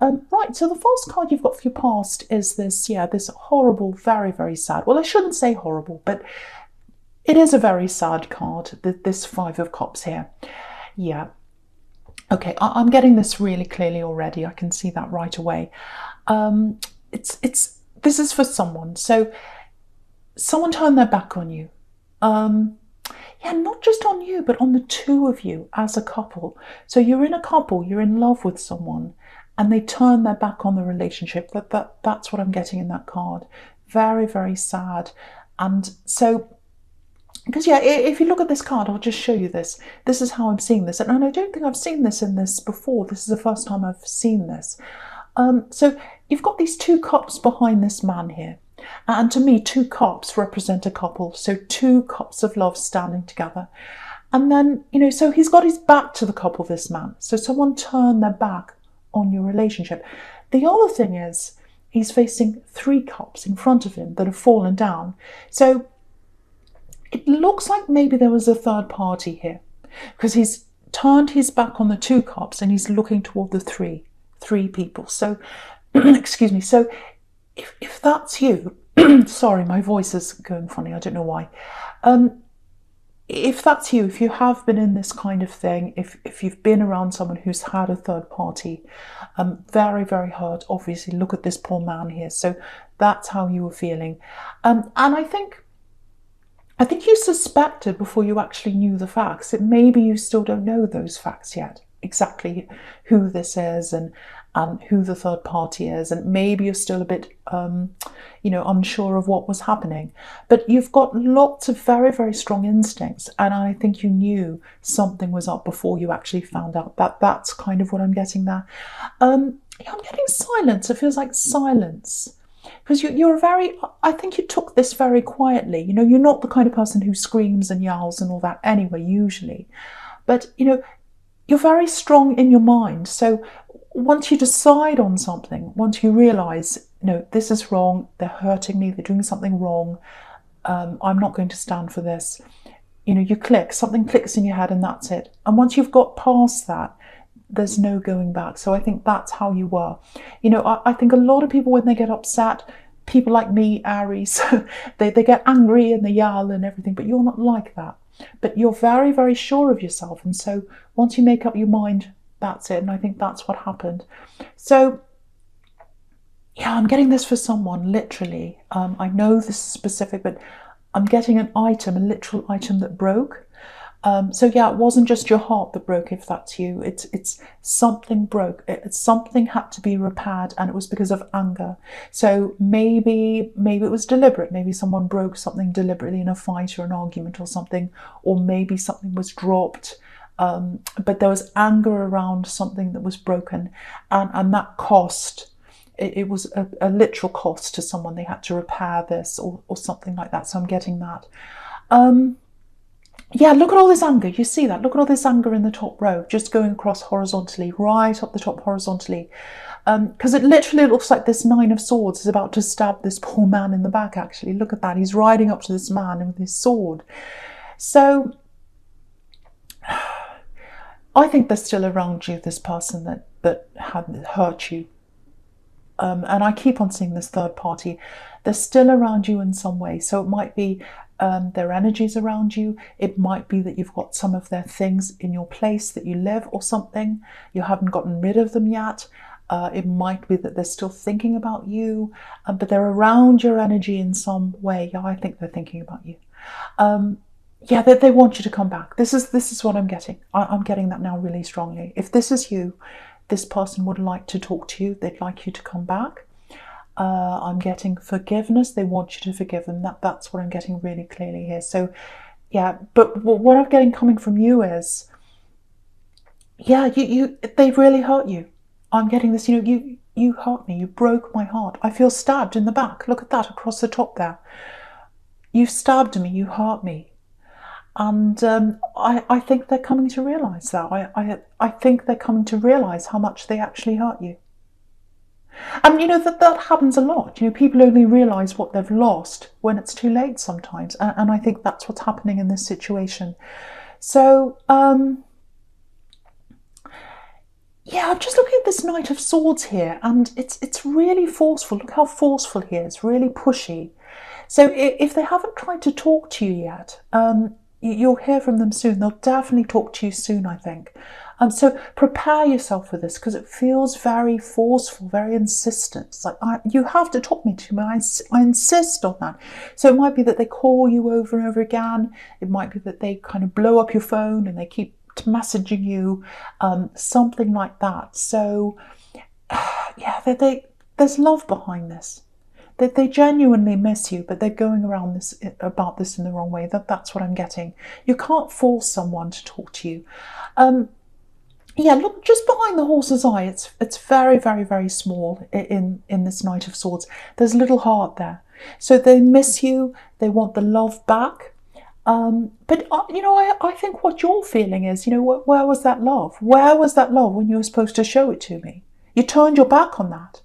Right, so the false card you've got for your past is this, this horrible, very, very sad. Well, I shouldn't say horrible, but it is a very sad card, this Five of Cups here. Yeah. Okay, I'm getting this really clearly already. I can see that right away. This is for someone. So someone turned their back on you. Not just on you, but on the two of you as a couple. So you're in a couple, you're in love with someone, and they turn their back on the relationship. That's what I'm getting in that card. Very, very sad. And so, because if you look at this card, I'll just show you this. This is how I'm seeing this. And I don't think I've seen this in this before. This is the first time I've seen this. So you've got these two cups behind this man here. And to me, two cups represent a couple. So two cups of love standing together. And then, so he's got his back to the couple, this man. So someone turned their back on your relationship. The other thing is, he's facing three cups in front of him that have fallen down. So it looks like maybe there was a third party here, because he's turned his back on the two cups and he's looking toward the three people. So, excuse me. So if that's you, sorry, my voice is going funny. I don't know why. If that's you, if you have been in this kind of thing, if you've been around someone who's had a third party, very, very hurt, obviously. Look at this poor man here. So that's how you were feeling. And I think you suspected before you actually knew the facts. That maybe you still don't know those facts yet, exactly who this is and who the third party is, and maybe you're still a bit unsure of what was happening. But you've got lots of very, very strong instincts, and I think you knew something was up before you actually found out. That's kind of what I'm getting there. I'm getting silence. It feels like silence. Because you're I think you took this very quietly. You're not the kind of person who screams and yells and all that anyway, usually. But, you're very strong in your mind. So once you decide on something, once you realise, this is wrong, they're hurting me, they're doing something wrong, I'm not going to stand for this. You click, something clicks in your head and that's it. And once you've got past that, there's no going back. So I think that's how you were. I think a lot of people, when they get upset, people like me, Aries, they get angry and they yell and everything, but you're not like that. But you're very, very sure of yourself. And so once you make up your mind, that's it. And I think that's what happened. So, I'm getting this for someone, literally. I know this is specific, but I'm getting an item, a literal item that broke. It wasn't just your heart that broke, if that's you. It's something broke. Something had to be repaired, and it was because of anger. So maybe it was deliberate. Maybe someone broke something deliberately in a fight or an argument or something, or maybe something was dropped. But there was anger around something that was broken, and that cost. It was a literal cost to someone. They had to repair this or something like that. So I'm getting that. Look at all this anger. You see that? Look at all this anger in the top row, just going across horizontally, right up the top horizontally. Because it literally looks like this Nine of Swords is about to stab this poor man in the back, actually. Look at that. He's riding up to this man with his sword. So I think they're still around you, this person that had hurt you. And I keep on seeing this third party. They're still around you in some way. So it might be their energies around you. It might be that you've got some of their things in your place that you live or something. You haven't gotten rid of them yet. It might be that they're still thinking about you, but they're around your energy in some way. Yeah, I think they're thinking about you. They want you to come back. This is what I'm getting. I'm getting that now really strongly. If this is you, this person would like to talk to you. They'd like you to come back. I'm getting forgiveness. They want you to forgive them. That's what I'm getting really clearly here. So, but what I'm getting coming from you is, they really hurt you. I'm getting this, you hurt me. You broke my heart. I feel stabbed in the back. Look at that across the top there. You stabbed me. You hurt me. And I think they're coming to realise that. I think they're coming to realise how much they actually hurt you. And that happens a lot. People only realise what they've lost when it's too late sometimes. And I think that's what's happening in this situation. So Yeah, I'm just looking at this Knight of Swords here, and it's really forceful. Look how forceful he is, really pushy. So if they haven't tried to talk to you yet, you'll hear from them soon. They'll definitely talk to you soon, I think. So prepare yourself for this, because it feels very forceful, very insistent. It's like, you have to talk me to me. I insist on that. So it might be that they call you over and over again. It might be that they kind of blow up your phone and they keep messaging you, something like that. So yeah, there's love behind this. They genuinely miss you, but they're going around about this in the wrong way. That's what I'm getting. You can't force someone to talk to you. Yeah, look, just behind the horse's eye, it's very, very, very small in this Knight of Swords. There's a little heart there. So they miss you. They want the love back. But I think what you're feeling is, where was that love? Where was that love when you were supposed to show it to me? You turned your back on that.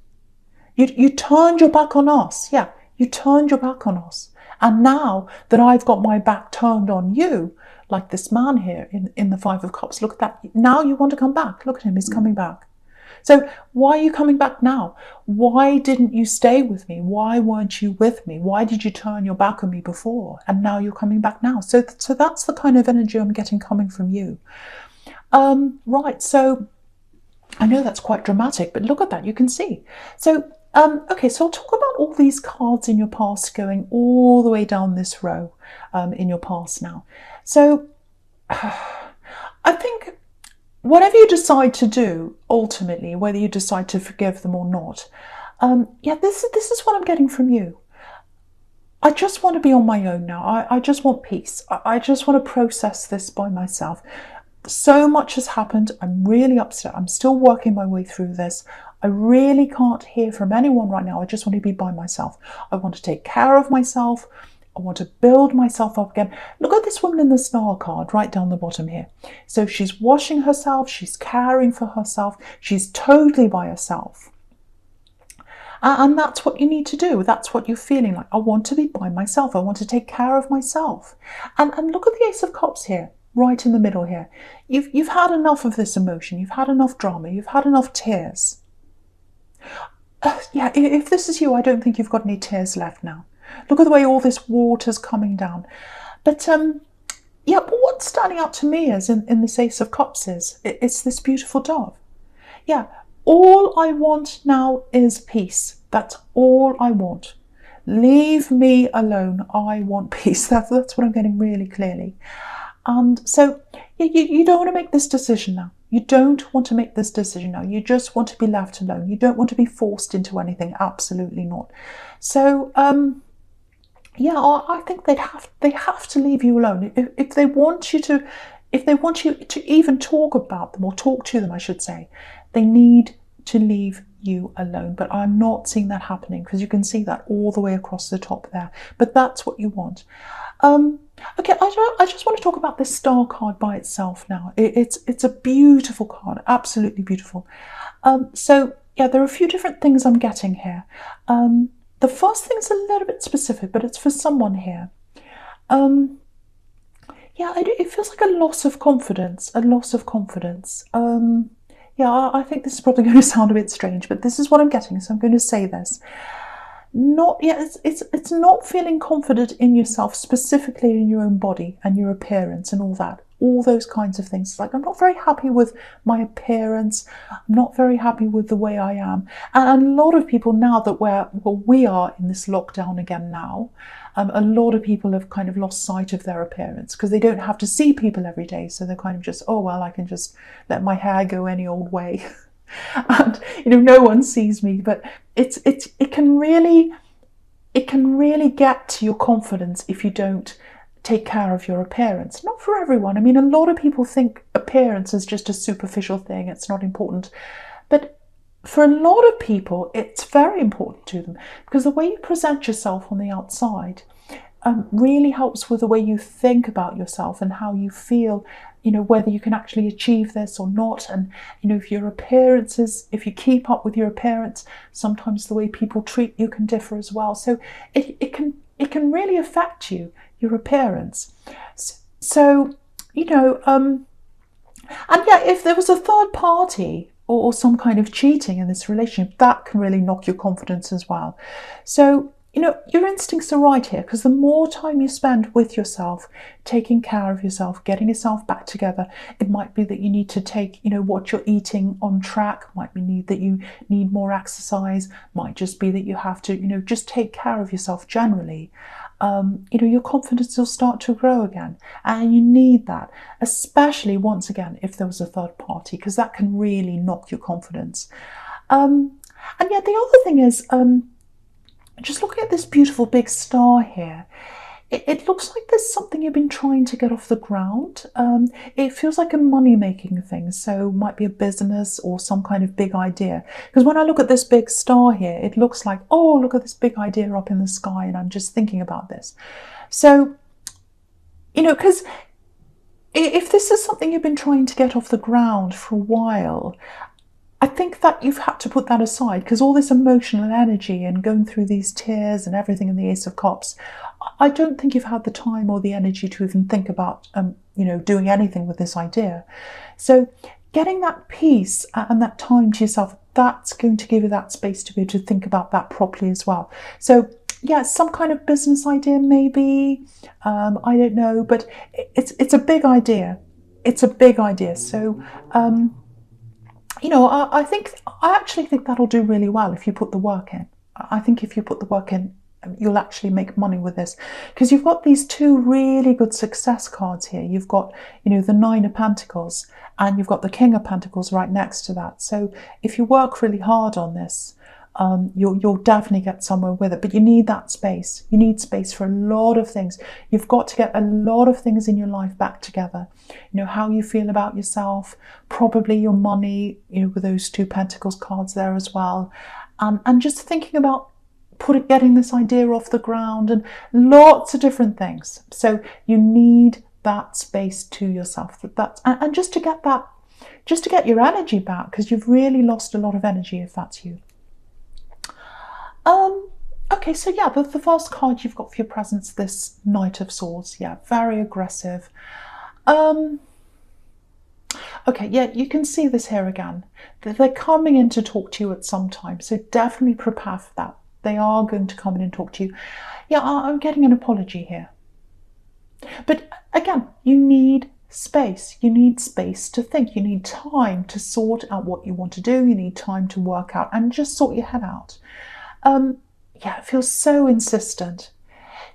You turned your back on us. Yeah, you turned your back on us. And now that I've got my back turned on you, like this man here in the Five of Cups, look at that. Now you want to come back. Look at him, he's coming back. So why are you coming back now? Why didn't you stay with me? Why weren't you with me? Why did you turn your back on me before? And now you're coming back now. So that's the kind of energy I'm getting coming from you. Right, so I know that's quite dramatic, but look at that, you can see. So okay, so I'll talk about all these cards in your past going all the way down this row in your past now. So I think whatever you decide to do, ultimately, whether you decide to forgive them or not, yeah, this is what I'm getting from you. I just want to be on my own now. I just want peace. I just want to process this by myself. So much has happened. I'm really upset. I'm still working my way through this. I really can't hear from anyone right now. I just want to be by myself. I want to take care of myself. I want to build myself up again. Look at this woman in the Star card right down the bottom here. So she's washing herself. She's caring for herself. She's totally by herself. And that's what you need to do. That's what you're feeling like. I want to be by myself. I want to take care of myself. And look at the Ace of Cups here, right in the middle here. You've had enough of this emotion. You've had enough drama. You've had enough tears. Yeah, if this is you, I don't think you've got any tears left now. Look at the way all this water's coming down. But yeah, but what's standing out to me is in this Ace of Cups it's this beautiful dove. Yeah, all I want now is peace. That's all I want. Leave me alone. I want peace. That's what I'm getting really clearly. And so you don't want to make this decision now. You don't want to make this decision now. You just want to be left alone. You don't want to be forced into anything. Absolutely not. So yeah, I think they have to leave you alone. If they want you to even talk about them, or talk to them, I should say, they need to leave you alone. But I'm not seeing that happening, because you can see that all the way across the top there. But that's what you want. Okay, I just want to talk about this Star card by itself now. It's a beautiful card, absolutely beautiful. So yeah, there are a few different things I'm getting here. The first thing is a little bit specific, but it's for someone here. Yeah, it feels like a loss of confidence. Yeah, I think this is probably going to sound a bit strange, but this is what I'm getting, so I'm going to say this. It's not feeling confident in yourself, specifically in your own body and your appearance and all that. All those kinds of things. It's like, I'm not very happy with my appearance. I'm not very happy with the way I am. And a lot of people now that we are in this lockdown again now, a lot of people have kind of lost sight of their appearance, because they don't have to see people every day. So they're kind of just, oh, well, I can just let my hair go any old way. And, no one sees me. But it can really get to your confidence if you don't take care of your appearance. Not for everyone. I mean, a lot of people think appearance is just a superficial thing. It's not important. But for a lot of people, it's very important to them, because the way you present yourself on the outside really helps with the way you think about yourself and how you feel, whether you can actually achieve this or not. And, if you keep up with your appearance, sometimes the way people treat you can differ as well. So it can really affect your appearance. So, and yeah, if there was a third party or some kind of cheating in this relationship, that can really knock your confidence as well. So, your instincts are right here, because the more time you spend with yourself, taking care of yourself, getting yourself back together, it might be that you need to take, what you're eating on track, might be that you need more exercise, might just be that you have to, just take care of yourself generally. Your confidence will start to grow again, and you need that, especially once again if there was a third party, because that can really knock your confidence. And yet the other thing is, just looking at this beautiful big star here, it looks like there's something you've been trying to get off the ground. It feels like a money-making thing, so it might be a business or some kind of big idea. Because when I look at this big star here, it looks like, oh, look at this big idea up in the sky, and I'm just thinking about this. So, because if this is something you've been trying to get off the ground for a while, I think that you've had to put that aside, because all this emotional energy and going through these tears and everything in the Ace of Cups, I don't think you've had the time or the energy to even think about, doing anything with this idea. So getting that peace and that time to yourself, that's going to give you that space to be able to think about that properly as well. So yeah, some kind of business idea maybe, I don't know, but it's a big idea. It's a big idea. So, I actually think that'll do really well if you put the work in. I think if you put the work in, you'll actually make money with this, because you've got these two really good success cards here. You've got, the Nine of Pentacles, and you've got the King of Pentacles right next to that. So if you work really hard on this, you'll definitely get somewhere with it. But you need that space. You need space for a lot of things. You've got to get a lot of things in your life back together. How you feel about yourself, probably your money, with those two Pentacles cards there as well. And just thinking about getting this idea off the ground, and lots of different things. So you need that space to yourself. And just to get your energy back, because you've really lost a lot of energy if that's you. Okay, so yeah, the first card you've got for your presence, this Knight of Swords. Yeah, very aggressive. Okay, yeah, you can see this here again. They're coming in to talk to you at some time, so definitely prepare for that. They are going to come in and talk to you. Yeah, I'm getting an apology here. But again, you need space. You need space to think. You need time to sort out what you want to do. You need time to work out and just sort your head out. Yeah, it feels so insistent.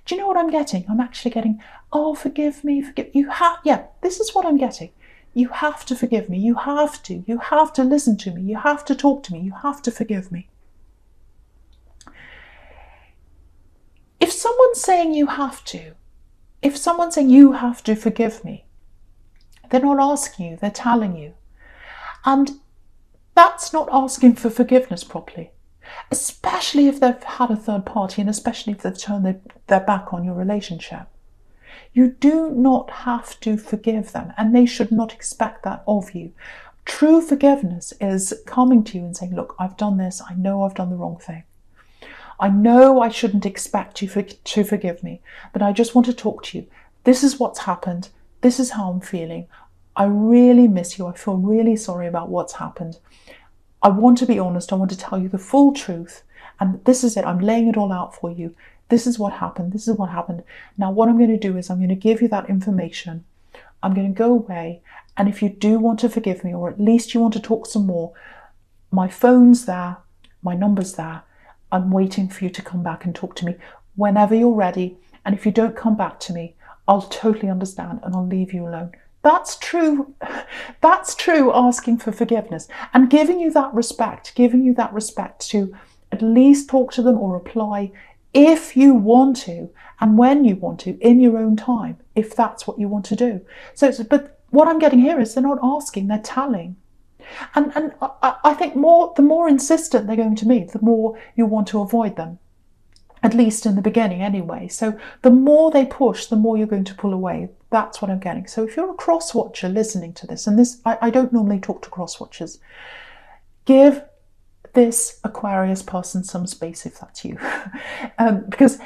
Do you know what I'm getting? I'm actually getting, oh, forgive me, yeah, this is what I'm getting. You have to forgive me. You have to listen to me. You have to talk to me. You have to forgive me. If someone's saying you have to, if someone's saying you have to forgive me, they're not asking you, they're telling you. And that's not asking for forgiveness properly. Especially if they've had a third party, and especially if they've turned their back on your relationship. You do not have to forgive them, and they should not expect that of you. True forgiveness is coming to you and saying, look, I've done this. I know I've done the wrong thing. I know I shouldn't expect you to forgive me, but I just want to talk to you. This is what's happened. This is how I'm feeling. I really miss you. I feel really sorry about what's happened. I want to be honest. I want to tell you the full truth. And this is it. I'm laying it all out for you. This is what happened. This is what happened. Now, what I'm going to do is I'm going to give you that information. I'm going to go away. And if you do want to forgive me, or at least you want to talk some more, my phone's there. My number's there. I'm waiting for you to come back and talk to me whenever you're ready. And if you don't come back to me, I'll totally understand and I'll leave you alone. That's true. That's true, asking for forgiveness and giving you that respect to at least talk to them or reply if you want to and when you want to in your own time, if that's what you want to do. But what I'm getting here is they're not asking, they're telling. And I think the more insistent they're going to be, the more you want to avoid them, at least in the beginning anyway. So the more they push, the more you're going to pull away. That's what I'm getting. So if you're a cross-watcher listening to this, and this, I don't normally talk to cross-watchers, give this Aquarius person some space if that's you. Because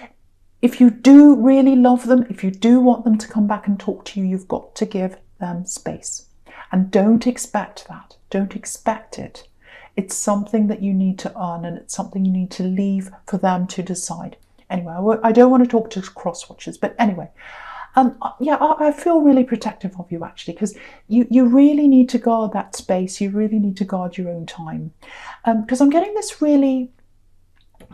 if you do really love them, if you do want them to come back and talk to you, you've got to give them space. And don't expect that. Don't expect it. It's something that you need to earn, and it's something you need to leave for them to decide. Anyway, I don't want to talk to cross watchers, but anyway, yeah, I feel really protective of you actually, because you really need to guard that space. You really need to guard your own time, because I'm getting this really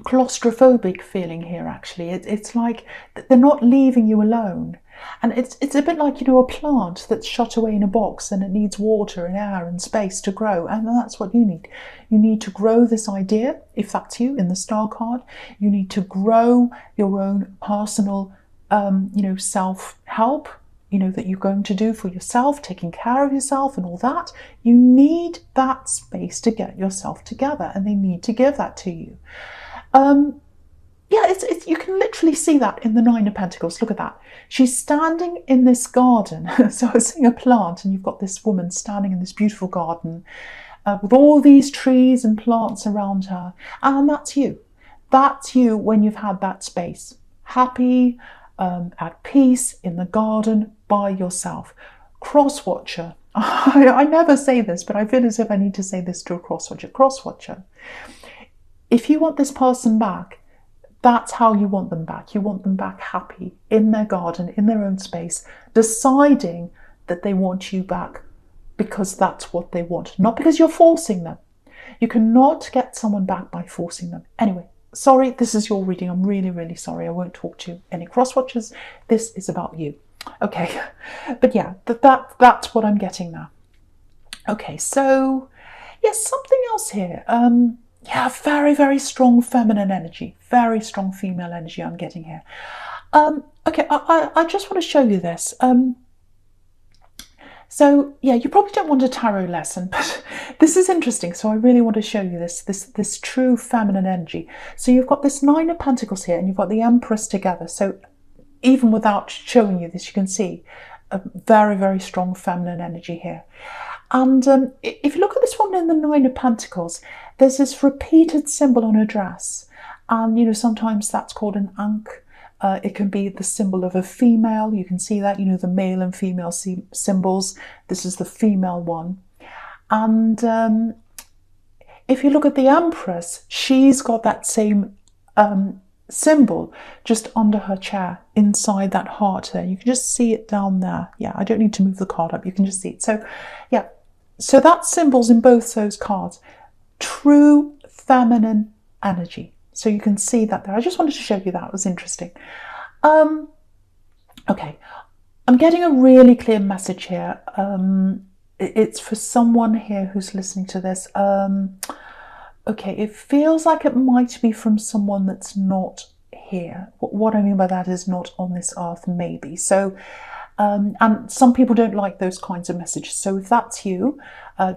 claustrophobic feeling here actually. It's like they're not leaving you alone. And it's a bit like, you know, a plant that's shut away in a box and it needs water and air and space to grow. And that's what you need. You need to grow this idea, if that's you, in the star card. You need to grow your own personal, you know, self-help, you know, that you're going to do for yourself, taking care of yourself and all that. You need that space to get yourself together, and they need to give that to you. Yeah, you can literally see that in the Nine of Pentacles. Look at that. She's standing in this garden. So I was seeing a plant, and you've got this woman standing in this beautiful garden with all these trees and plants around her. And that's you. That's you when you've had that space. Happy, at peace, in the garden, by yourself. Cross-watcher. I never say this, but I feel as if I need to say this to a cross-watcher. Cross-watcher. If you want this person back, that's how you want them back. You want them back happy, in their garden, in their own space, deciding that they want you back because that's what they want, not because you're forcing them. You cannot get someone back by forcing them. Anyway, sorry, this is your reading. I'm really, really sorry. I won't talk to any cross-watchers. This is about you. Okay, but yeah, that's what I'm getting now. Okay, so yes, something else here. Yeah, very, very strong feminine energy, very strong female energy I'm getting here. Okay, I just want to show you this. So yeah, you probably don't want a tarot lesson, but this is interesting. So I really want to show you this true feminine energy. So you've got this Nine of Pentacles here, and you've got the Empress together. So even without showing you this, you can see a very, very strong feminine energy here. And if you look at this woman in the Nine of Pentacles, there's this repeated symbol on her dress. And, you know, sometimes that's called an ankh. It can be the symbol of a female. You can see that, you know, the male and female symbols. This is the female one. And if you look at the Empress, she's got that same symbol just under her chair, inside that heart there. You can just see it down there. Yeah, I don't need to move the card up. You can just see it. So, yeah. So that symbol's in both those cards. True feminine energy. So you can see that there. I just wanted to show you that. It was interesting. Okay. I'm getting a really clear message here. It's for someone here who's listening to this. Okay, it feels like it might be from someone that's not here. What I mean by that is not on this earth, maybe. So, and some people don't like those kinds of messages. So if that's you,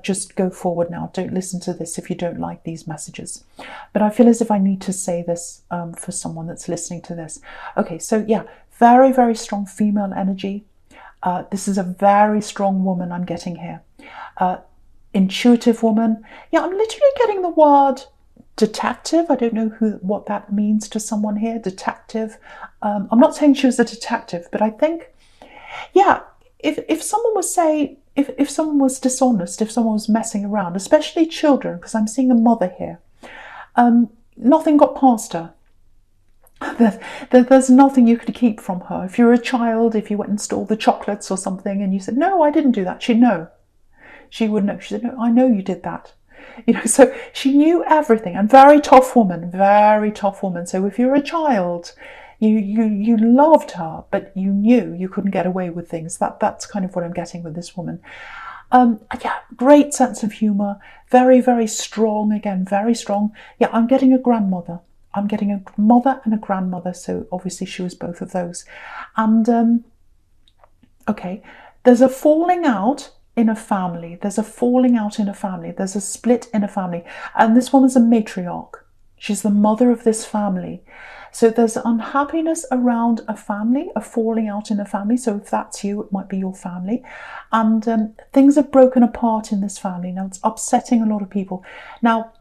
just go forward now. Don't listen to this if you don't like these messages. But I feel as if I need to say this for someone that's listening to this. Okay, so yeah, very, very strong female energy. This is a very strong woman I'm getting here. Intuitive woman. Yeah, I'm literally getting the word detective. I don't know what that means to someone here. Detective. I'm not saying she was a detective, but I think, yeah, if someone was, say, if someone was dishonest, if someone was messing around, especially children, because I'm seeing a mother here, nothing got past her. There's nothing you could keep from her. If you're a child, if you went and stole the chocolates or something and you said, no, I didn't do that, she'd know. She would know. She said, no, I know you did that. You know, so she knew everything. And very tough woman, very tough woman. So if you're a child, you loved her, but you knew you couldn't get away with things. That's kind of what I'm getting with this woman. Yeah, great sense of humour, very, very strong, again, very strong. Yeah, I'm getting a grandmother. I'm getting a mother and a grandmother, so obviously she was both of those. And, okay, there's a falling out in a family. There's a falling out in a family. There's a split in a family. And this woman's a matriarch. She's the mother of this family. So there's unhappiness around a family, a falling out in a family. So if that's you, it might be your family. And things are broken apart in this family. Now, it's upsetting a lot of people. Now,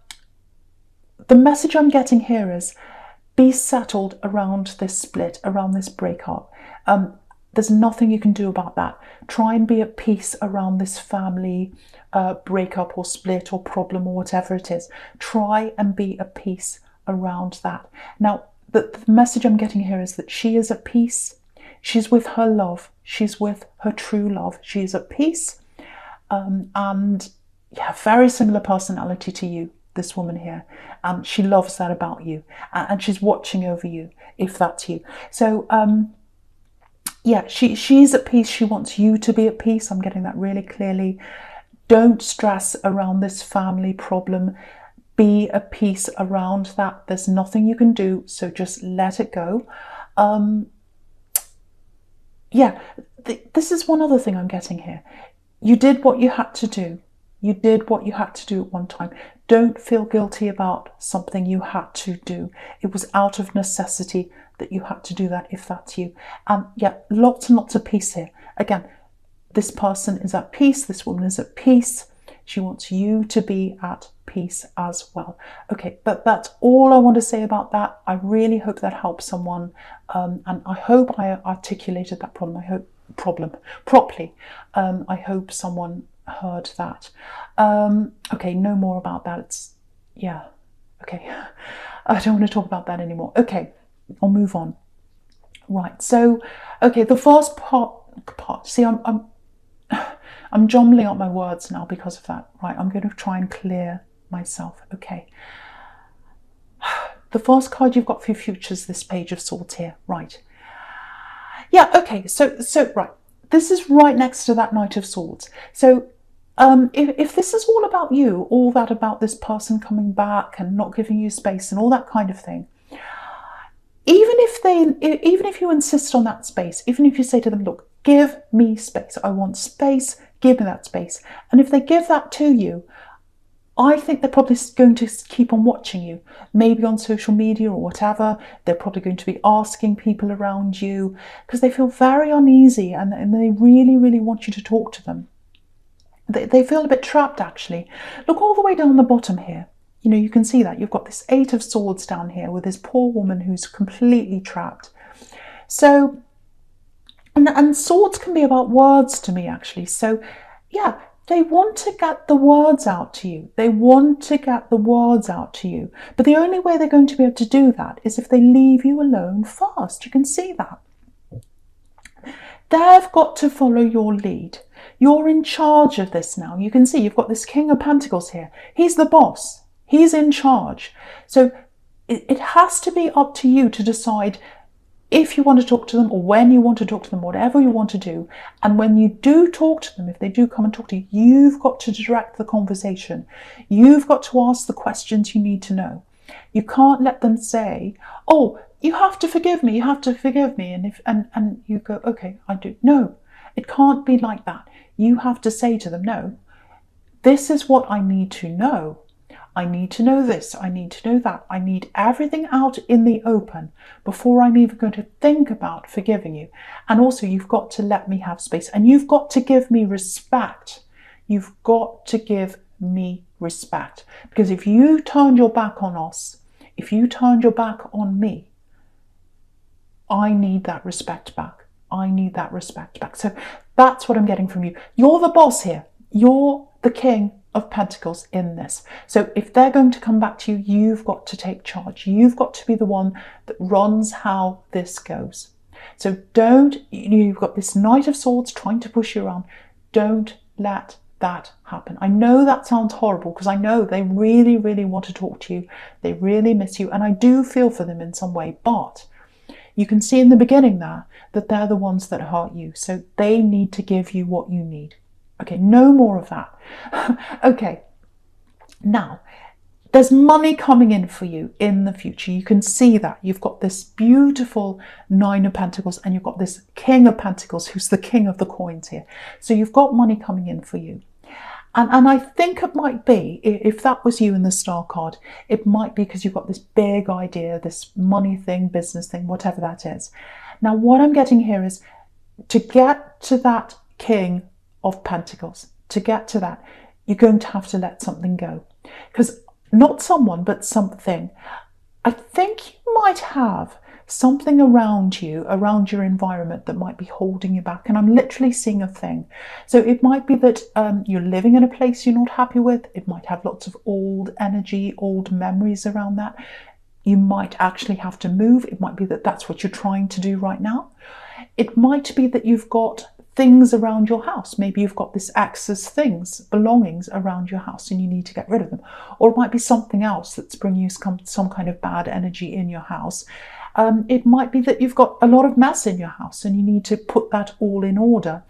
the message I'm getting here is be settled around this split, around this breakup. There's nothing you can do about that. Try and be at peace around this family breakup or split or problem or whatever it is. Try and be at peace around that. Now, the message I'm getting here is that she is at peace. She's with her love. She's with her true love. She's at peace. And yeah, very similar personality to you, this woman here. She loves that about you. And she's watching over you, if that's you. So, yeah, she's at peace. She wants you to be at peace. I'm getting that really clearly. Don't stress around this family problem. Be at peace around that. There's nothing you can do, so just let it go. Yeah, this is one other thing I'm getting here. You did what you had to do. You did what you had to do at one time. Don't feel guilty about something you had to do. It was out of necessity that you had to do that, if that's you. And yeah, lots and lots of peace here. Again, this person is at peace. This woman is at peace. She wants you to be at peace as well. Okay, but that's all I want to say about that. I really hope that helps someone. And I hope I articulated that problem properly. I hope someone heard that. Okay, no more about that. Okay. I don't want to talk about that anymore. Okay, I'll move on. Right, so, okay, the first part, see, I'm jumbling up my words now because of that. Right, I'm going to try and clear myself. Okay. The first card you've got for your future is this Page of Swords here. Right. Yeah, okay, so right. This is right next to that Knight of Swords. So if this is all about you, all that about this person coming back and not giving you space and all that kind of thing, even if you insist on that space, even if you say to them, look, give me space, I want space, give me that space. And if they give that to you, I think they're probably going to keep on watching you, maybe on social media or whatever. They're probably going to be asking people around you because they feel very uneasy and they really, really want you to talk to them. They feel a bit trapped, actually. Look all the way down the bottom here. You know, you can see that. You've got this Eight of Swords down here with this poor woman who's completely trapped. So, and swords can be about words to me, actually. So, yeah, they want to get the words out to you. They want to get the words out to you. But the only way they're going to be able to do that is if they leave you alone first. You can see that. They've got to follow your lead. You're in charge of this now. You can see you've got this King of Pentacles here. He's the boss. He's in charge. So it has to be up to you to decide if you want to talk to them or when you want to talk to them, whatever you want to do. And when you do talk to them, if they do come and talk to you, you've got to direct the conversation. You've got to ask the questions you need to know. You can't let them say, oh, you have to forgive me, you have to forgive me. And you go, okay, I do. No, it can't be like that. You have to say to them, no, this is what I need to know. I need to know this, I need to know that. I need everything out in the open before I'm even going to think about forgiving you. And also you've got to let me have space and you've got to give me respect. You've got to give me respect. Because if you turned your back on us, if you turned your back on me, I need that respect back. I need that respect back. So that's what I'm getting from you. You're the boss here. You're the King of Pentacles in this. So if they're going to come back to you, you've got to take charge. You've got to be the one that runs how this goes. So you've got this Knight of Swords trying to push you around. Don't let that happen. I know that sounds horrible because I know they really, really want to talk to you. They really miss you. And I do feel for them in some way, but you can see in the beginning there that they're the ones that hurt you. So they need to give you what you need. Okay, no more of that. Okay, now there's money coming in for you in the future. You can see that. You've got this beautiful Nine of Pentacles and you've got this King of Pentacles who's the king of the coins here. So you've got money coming in for you. And I think it might be, if that was you in the Star card, it might be because you've got this big idea, this money thing, business thing, whatever that is. Now, what I'm getting here is to get to that King of Pentacles, to get to that, you're going to have to let something go. Because not someone, but something. I think you might have something around you, around your environment, that might be holding you back. And I'm literally seeing a thing. So it might be that you're living in a place you're not happy with. It might have lots of old energy, old memories around that. You might actually have to move. It might be that that's what you're trying to do right now. It might be that you've got things around your house. Maybe you've got this excess things, belongings around your house, and you need to get rid of them. Or it might be something else that's bringing you some kind of bad energy in your house. It might be that you've got a lot of mess in your house and you need to put that all in order.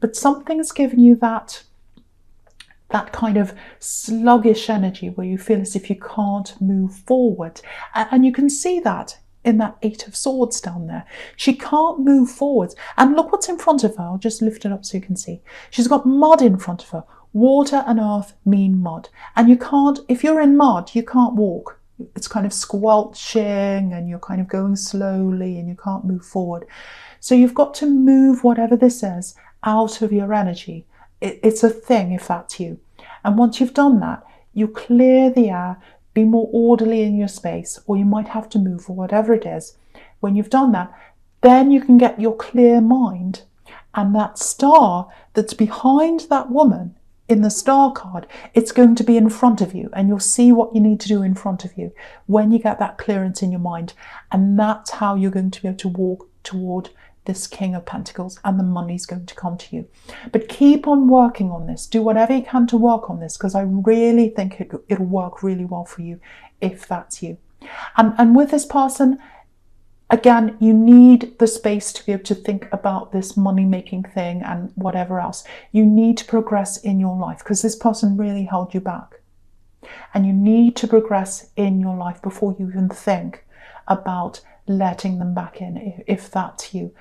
But something's giving you that kind of sluggish energy where you feel as if you can't move forward. And you can see that in that Eight of Swords down there. She can't move forwards. And look what's in front of her. I'll just lift it up so you can see. She's got mud in front of her. Water and earth mean mud. And you can't, if you're in mud, you can't walk. It's kind of squelching and you're kind of going slowly and you can't move forward. So you've got to move whatever this is out of your energy. It's a thing if that's you. And once you've done that, you clear the air, be more orderly in your space, or you might have to move or whatever it is. When you've done that, then you can get your clear mind, and that star that's behind that woman in the star card, it's going to be in front of you, and you'll see what you need to do in front of you when you get that clearance in your mind. And that's how you're going to be able to walk toward this King of Pentacles, and the money's going to come to you. But keep on working on this. Do whatever you can to work on this, because I really think it'll work really well for you if that's you. And with this person, again, you need the space to be able to think about this money-making thing and whatever else. You need to progress in your life, because this person really held you back. And you need to progress in your life before you even think about letting them back in, if that's you.